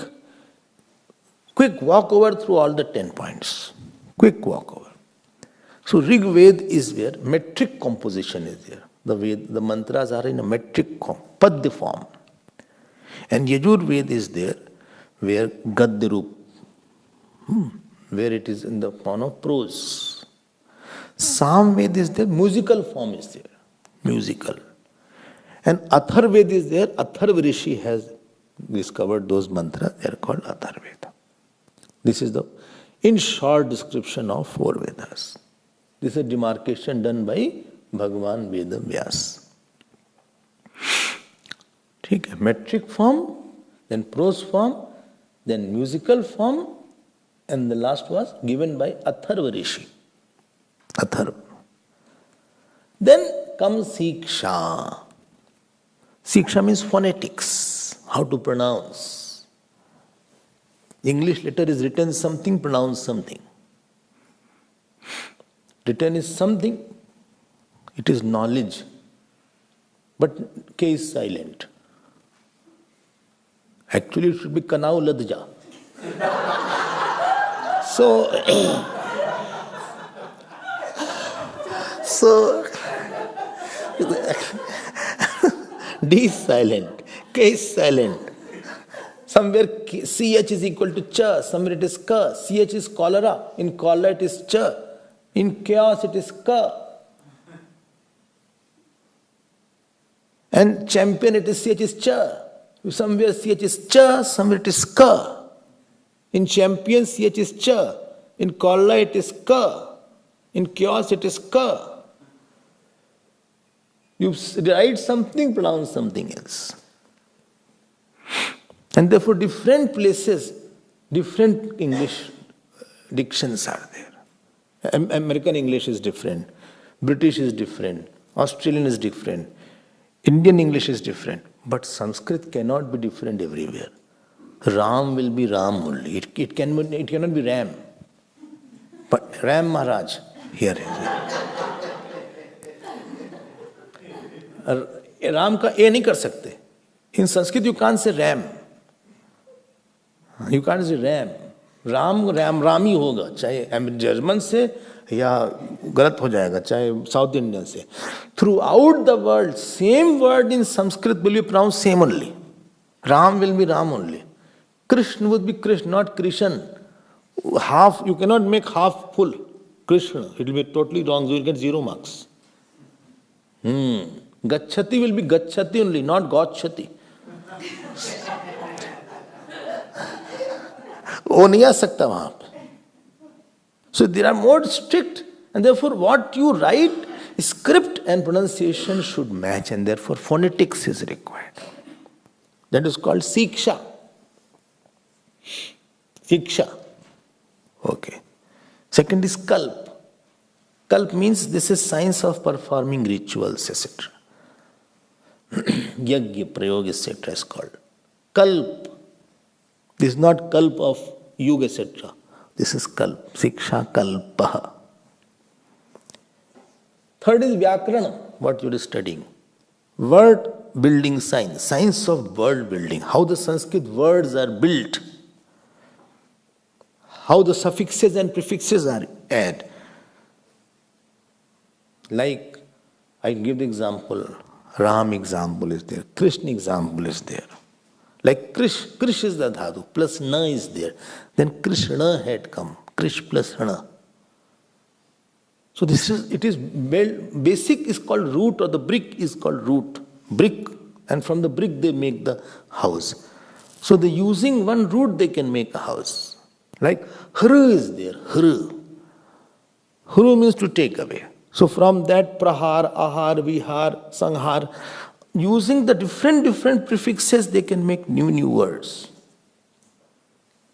walk over through all the 10 points. Quick walk over. So Rig Veda is where metric composition is there. The mantras are in a metric padya form. And Yajur Veda is there where Gadya Roop, where it is in the form of prose. Sam Veda is there, musical form is there, musical. And Atharved is there, Atharva Rishi has discovered those mantras, they are called Atharveda. This is the in short description of 4 Vedas. This is a demarcation done by Bhagavan Veda Vyas. ठीक है, metric form, then prose form, then musical form, and the last was given by Atharva Rishi. Atharva. Then comes Siksha. Siksha means phonetics, how to pronounce. English letter is written something, pronounced something. Written is something, it is knowledge, but K is silent. Actually, it should be Kanau Ladja. So D is silent, K is silent. Somewhere CH is equal to Ch, somewhere it is K. CH is cholera, in cholera it is Ch. In chaos it is K. And champion it is CH is Ch. Somewhere CH is Ch, somewhere it is K. In champion CH is Ch. In cholera it is K. In chaos it is K. You write something, pronounce something else. And therefore different places, different English dictions are there. American English is different, British is different, Australian is different, Indian English is different, but Sanskrit cannot be different everywhere. Ram will be Ram only. It cannot be Ram. But Ram Maharaj, here is Ram का ए नहीं कर सकते. In Sanskrit you can't say Ram. You can't say Ram. Ram ही होगा, चाहे German से या गलत हो जाएगा, चाहे साउथ इंडियन से. Throughout the world, same word in Sanskrit will be pronounced same only. Ram will be Ram only. Krishna would be Krishna, not Krishan. Half, you cannot make half full. Krishna, it will be totally wrong, you will get 0 marks. Gachati will be Gachati only, not Gachati. वो नहीं आ सकता वहां पे. So they are more strict, and therefore what you write, script and pronunciation should match, and therefore phonetics is required. That is called Siksha. Siksha. Okay. Second is Kalp. Kalp means this is science of performing rituals, etc. Yagya, Prayog, etc. is called. Kalp. This is not Kalp of Yuga, etc. This is Kalp. Siksha Kalpaha. Third is Vyakarana, what you are studying. Word building science. Science of word building. How the Sanskrit words are built. How the suffixes and prefixes are added. Like, I give the example. Ram example is there. Krishna example is there. Like Krish is the dhatu, plus na is there. Then Krishna had come. Krish plus na. So it is basic is called root, or the brick is called root. Brick, and from the brick they make the house. So they using one root they can make a house. Like Hru is there. Hru means to take away. So from that prahar, ahar, vihar, sanghar, using the different prefixes, they can make new words.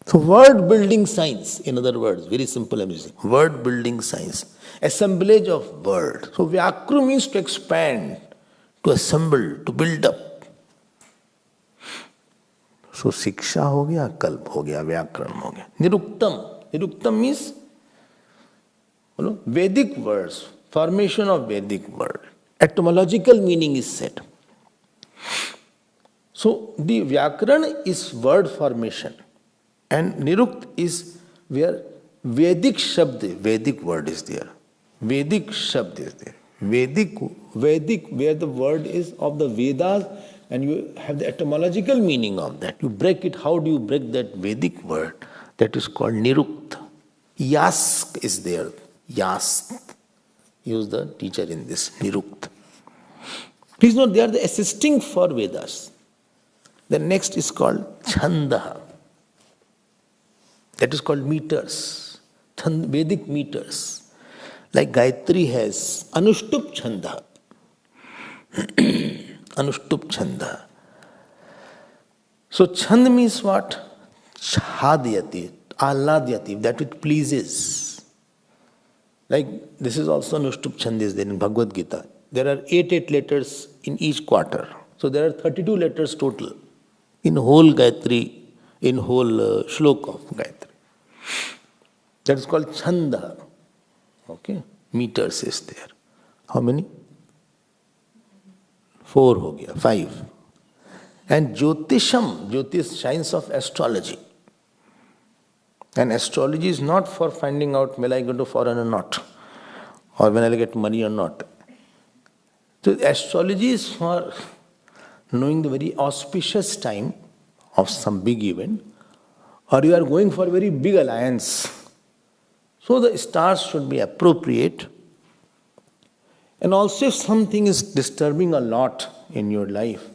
So word building science, in other words, very simple I'm using. Word building science. Assemblage of word. So Vyakru means to expand, to assemble, to build up. So Siksha ho gaya, Kalp ho gaya, Vyakaran ho gaya. Niruktam. Niruktam means Vedic words. Formation of Vedic word. Etymological meaning is said. So the Vyakaran is word formation, and Nirukt is where Vedic Shabd, Vedic word is there. Vedic Shabd is there. Vedic, where the word is of the Vedas, and you have the etymological meaning of that. You break it, how do you break that Vedic word? That is called Nirukt. Yask is there. Yask. Use the teacher in this, Nirukt. Please note, they are the assisting for Vedas. The next is called Chanda. That is called meters. Vedic meters. Like Gayatri has Anushtup Chanda. Anushtup Chanda. So Chand means what? Chhadyati, Ahladyati, that it pleases. Like this is also Nushtup Chandis there in Bhagavad Gita. There are 8 letters in each quarter. So there are 32 letters total in whole Gayatri, in whole Shlok of Gayatri. That is called Chanda. Okay, meters is there. How many? 4 ho gaya, 5. And Jyotisham, Jyotish, science of astrology. And astrology is not for finding out will I go to foreign or not, or when I will get money or not. So astrology is for knowing the very auspicious time of some big event, or you are going for a very big alliance. So the stars should be appropriate. And also if something is disturbing a lot in your life,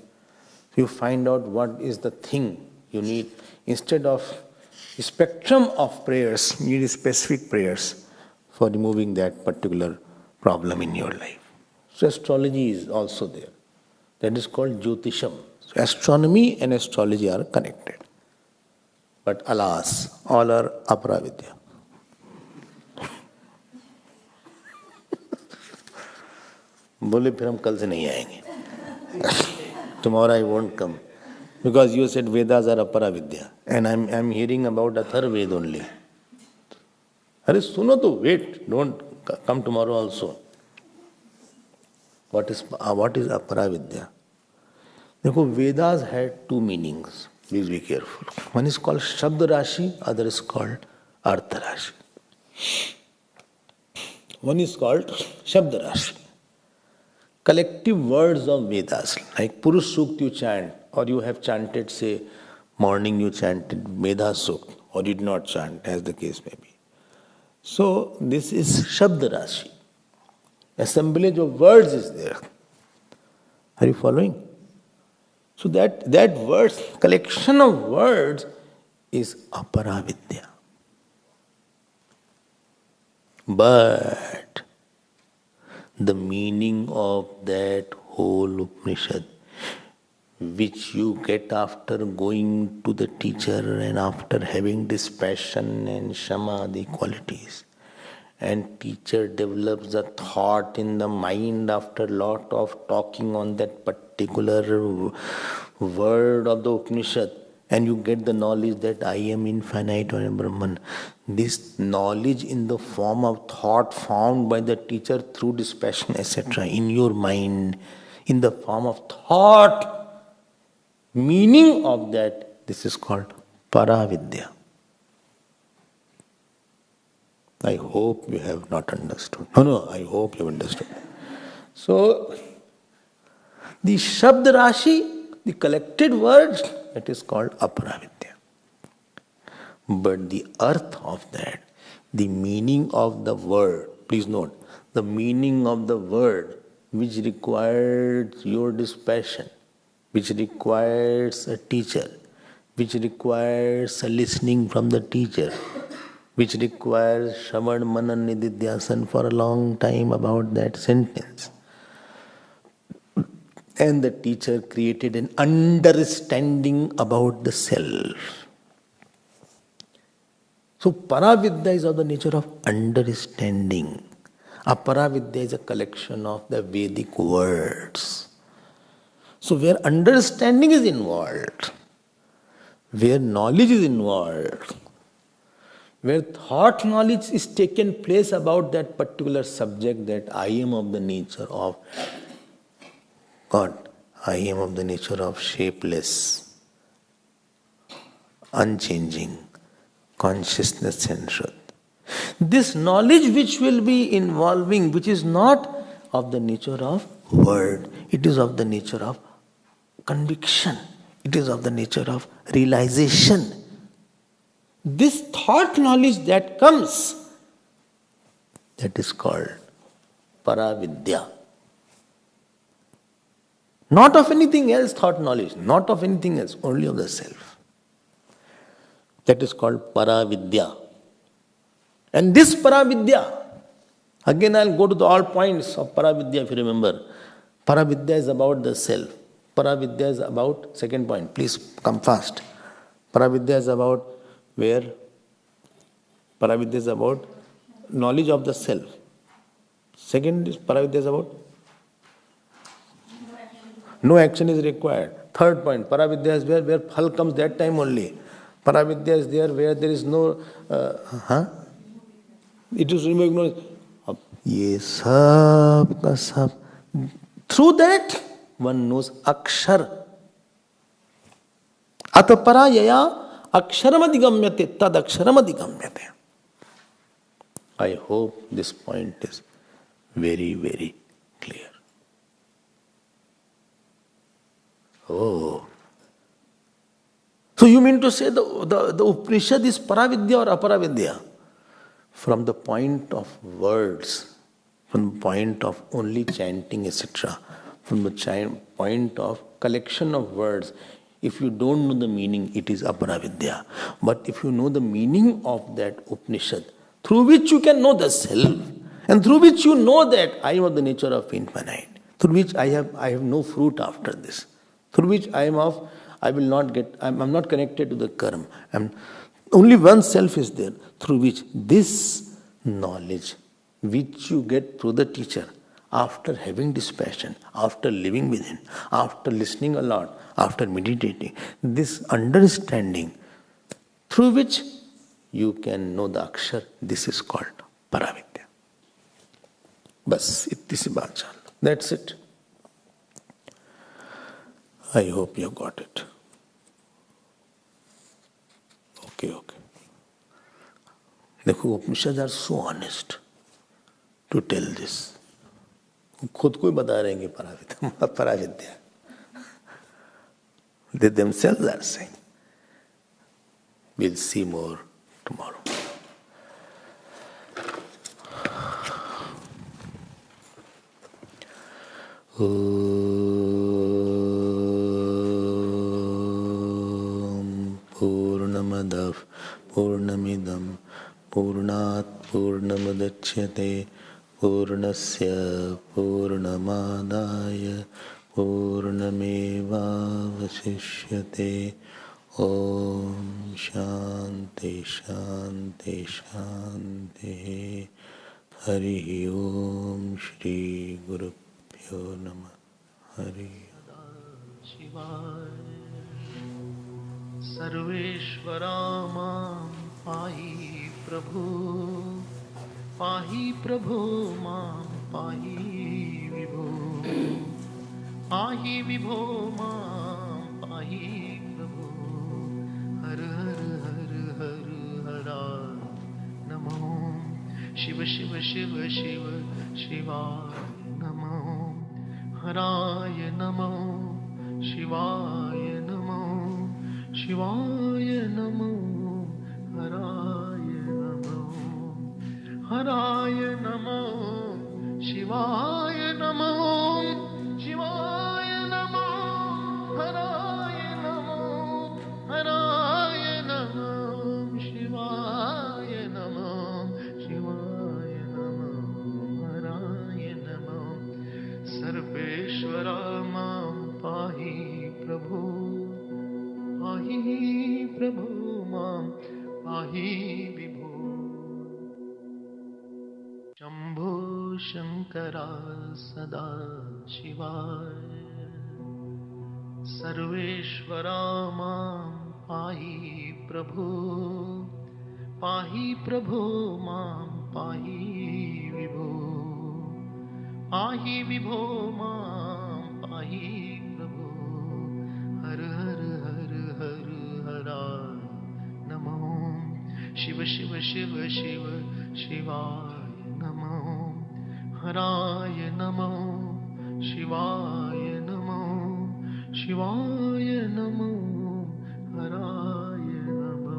you find out what is the thing you need. Instead of a spectrum of prayers, you need specific prayers for removing that particular problem in your life. So astrology is also there. That is called Jyotisham. So astronomy and astrology are connected. But alas, all are aparavidya. बोले फिर हम कल से नहीं आएंगे. Tomorrow I won't come. Because you said Vedas are aparavidya. And I'm hearing about Atharvaved only. Arey suno to, wait, don't come tomorrow also. What is aparavidya? देखो, Vedas had 2 meanings. Please be careful. One is called Shabda Rashi, other is called Artha Rashi. One is called Shabda Rashi. Collective words of Vedas, like Purush Sukt you chant, or you have chanted, say, morning you chanted Veda Sukt, or you did not chant, as the case may be. So, this is Shabda Rashi. Assemblage of words is there. Are you following? So that words, collection of words is aparavidya. But the meaning of that whole Upanishad, which you get after going to the teacher and after having this passion and samadhi qualities, and teacher develops the thought in the mind after lot of talking on that particular word of the Upanishad, and you get the knowledge that I am infinite or Brahman. This knowledge in the form of thought found by the teacher through this passion, etc., in your mind, in the form of thought, meaning of that, this is called Paravidya. I hope you have not understood. No, I hope you have understood. So, the Shabda Rashi, the collected words, that is called Aparavidya. But the earth of that, the meaning of the word, please note, the meaning of the word which requires your dispassion, which requires a teacher, which requires a listening from the teacher, which requires Shravan Manan Nididhyasan for a long time about that sentence. And the teacher created an understanding about the self. So Paravidya is of the nature of understanding. Aparavidya is a collection of the Vedic words. So where understanding is involved, where knowledge is involved, where thought knowledge is taken place about that particular subject, that I am of the nature of God, I am of the nature of shapeless, unchanging, consciousness and truth. This knowledge which will be involving, which is not of the nature of word, it is of the nature of conviction, it is of the nature of realization. This thought knowledge that comes, that is called Paravidya. Not of anything else, thought knowledge, not of anything else, only of the self. That is called Paravidya. And this Paravidya, again I'll go to the all points of Paravidya if you remember. Paravidya is about the self. Paravidya is about, second point, please come fast. Paravidya is about where Paravidya is about knowledge of the self. Second is Paravidya is about no action is required. Third point, Paravidya is where phal comes that time only. Paravidya is there where there is no, it is removed. Ye sab ka sab. Through that, one knows akshar. Atapara yaya aksharamadigamyate tad aksharamadigamyate. I hope this point is very, very clear. Oh. So you mean to say the Upanishad is Paravidya or Aparavidya? From the point of words, from the point of only chanting, etc., from the point of collection of words, if you don't know the meaning, it is Aparavidya. But if you know the meaning of that Upanishad, through which you can know the self, and through which you know that I am of the nature of infinite, through which I have no fruit after this, through which I'm not connected to the karma. Only one self is there, through which this knowledge, which you get through the teacher, after having dispassion, after living within, after listening a lot, after meditating, this understanding, through which you can know the akshar, this is called Paravidya. Bas, itni si baat chal. That's it. I hope you got it. Okay. देखो, Upanishads are so honest to tell this. खुद को ही बता रहे हैं कि paravidya. They themselves are saying. We'll see more tomorrow. Purnamadav Purnamidam Purnat Purnamadachyate Purnasya Purnamadaya Purnameva Vasishyate. Om Shanti Shanti Shanti. Hari Om Shri Guru Pyo Namah. Hari Shivaya Sarveshwara Mam Pahi Prabhu Mam Pahi Vibho Mam Pahi Prabhu Har Har Har Har Hara Namo Shiva Shiva Shiva Shiva Shivaya Namo Haraya Namo Shivaya Namo Shivaya Namo Haraya Namo Haraya Namo Shivaya Namo Shivaya Namo Haraya Namo Haraya Namo Shivaya Namo Shivaya Namo Haraya Namo Sarveshwara Mam Pahi Prabhu Mam Pahi Vibho Shambho Shankara Sada Shivaya Sarveshwara Mam Pahi Prabhu Mam Pahi Vibho Mam Pahi Prabhu Har Har Har Har Hara Namo Shiva Shiva Shiva Shiva Shivaya Namo Haraya Namo Shivaya Namo Shivaya Namo Haraya Namo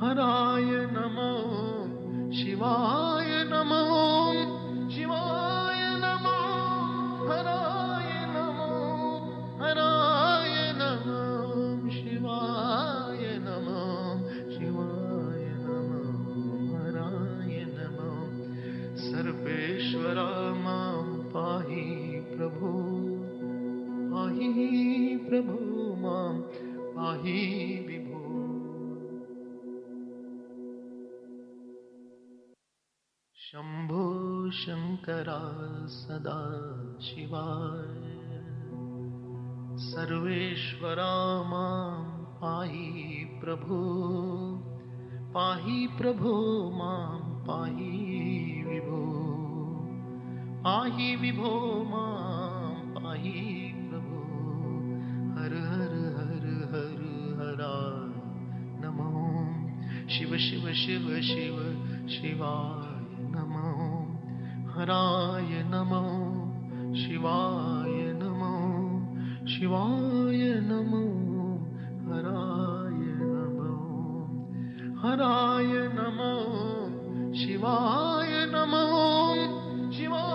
Haraya Namo Shivaya Namo Shivaya Namo Haraya Namo Haraya Namo Shivaya Namo Shivaya Namo Haraya Namo Sarveshwara Mam Pahi Prabhu Mam Pahi Vibho Shambho Shankara सदा शिवाय सर्वेश्वरा मां पाहि प्रभो मां पाहि विभो मां पाहि प्रभो हर हर हर हर हराय नमो शिव शिव शिव शिव शिवाय नमो हराय नमो शिवाय नमो शिवाय नमो हराय नमो शिवाय नमो शिवाय